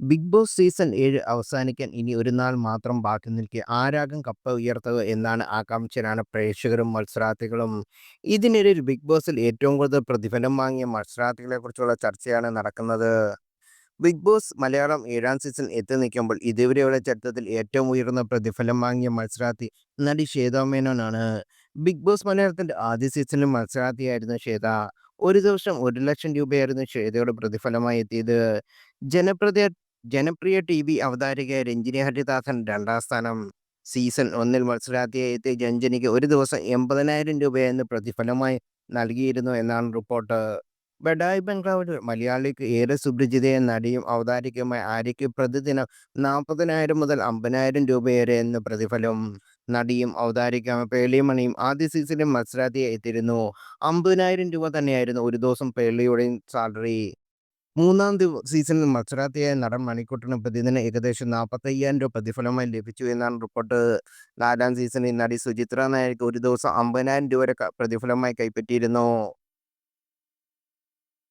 Big boss season 7 അവസാനിക്കാൻ ഇനി ഒരു നാൾ മാത്രം ബാക്കി നിൽക്കെ ആരാകും കപ്പ് ഉയർത്തുക എന്നാണ് ആകാംക്ഷയിലാണ് പ്രേക്ഷകരും മത്സരാർത്ഥികളും. ഇതിനിടയിൽ ബിഗ് ബോസിൽ ഏറ്റവും കൂടുതൽ പ്രതിഫലം വാങ്ങിയ മത്സരാർത്ഥികളെക്കുറിച്ചുള്ള ചർച്ചയാണ് നടക്കുന്നത്. ബിഗ് ബോസ് മലയാളം 7ാം സീസൺ എത്തി നിൽക്കുമ്പോൾ ഇതുവരെയുള്ള ചരിത്രത്തിൽ ഏറ്റവും ഉയർന്ന പ്രതിഫലം വാങ്ങിയ മത്സരാർത്ഥി നടി ശ്വേത മേനോനാണ്. ബിഗ് ബോസ് മലയാളത്തിന്റെ ആദ്യ സീസണിൽ മത്സരാർത്ഥിയായിരുന്ന ശ്വേത. ഒരു ദിവസം 1 ലക്ഷം രൂപയായിരുന്നു ശ്വേതയുടെ പ്രതിഫലമായി എത്തിയത്. ജനപ്രദ ജനപ്രിയ ടി.വി. അവതാരകയായ രഞ്ജിനി ഹരിദാസൻ 2ാം സ്ഥാനം. സീസൺ 1 മത്സരാർത്ഥിയായി എത്തിയ രഞ്ജനിക്ക് ഒരു ദിവസം 80,000 രൂപയായിരുന്നു പ്രതിഫലമായി നൽകിയിരുന്നു എന്നാണ് റിപ്പോർട്ട്. ബഡായി ബംഗ്ലാവിൽ മലയാളിക്ക് ഏറെ സുപരിചിതയായ നടിയും അവതാരകയുമായ ആര്യയ്ക്ക് പ്രതിദിനം 40,000 മുതൽ 50,000 രൂപ വരെയായിരുന്നു പ്രതിഫലം. നടിയും അവതാരകയുമായ പേളിമണിയും ആദ്യ സീസണിൽ മത്സരാർത്ഥിയായി എത്തിയിരുന്നു. 50,000 രൂപ തന്നെയായിരുന്നു ഒരു ദിവസം പേളിയുടെയും സാലറി. സീസണിൽ മത്സരാർത്ഥിയായ നടൻ മണിക്കുട്ടന് പ്രതിദിനം ഏകദേശം 45,000 രൂപ പ്രതിഫലമായി ലഭിച്ചു എന്നാണ് റിപ്പോർട്ട്. 4ാം സീസണിൽ നടി സുചിത്ര നായർക്ക് ഒരു ദിവസം 50,000 രൂപ വരെ പ്രതിഫലമായി കൈപ്പറ്റിയിരുന്നു.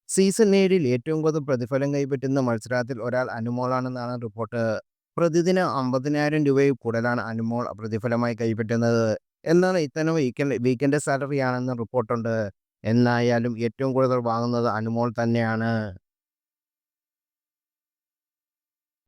സീസൺ 7 ഏറ്റവും കൂടുതൽ പ്രതിഫലം കൈപ്പറ്റുന്ന മത്സരാർത്ഥിയിൽ ഒരാൾ അനുമോളാണെന്നാണ് റിപ്പോർട്ട്. പ്രതിദിനം 50,000 രൂപയിൽ കൂടുതലാണ് അനുമോൾ പ്രതിഫലമായി കൈപ്പറ്റുന്നത്. എന്നാൽ ഇത്തവണ വീക്കെൻഡ് സാലറിയാണെന്ന് റിപ്പോർട്ടുണ്ട്. എന്നായാലും ഏറ്റവും കൂടുതൽ വാങ്ങുന്നത് അനുമോൾ തന്നെയാണ്.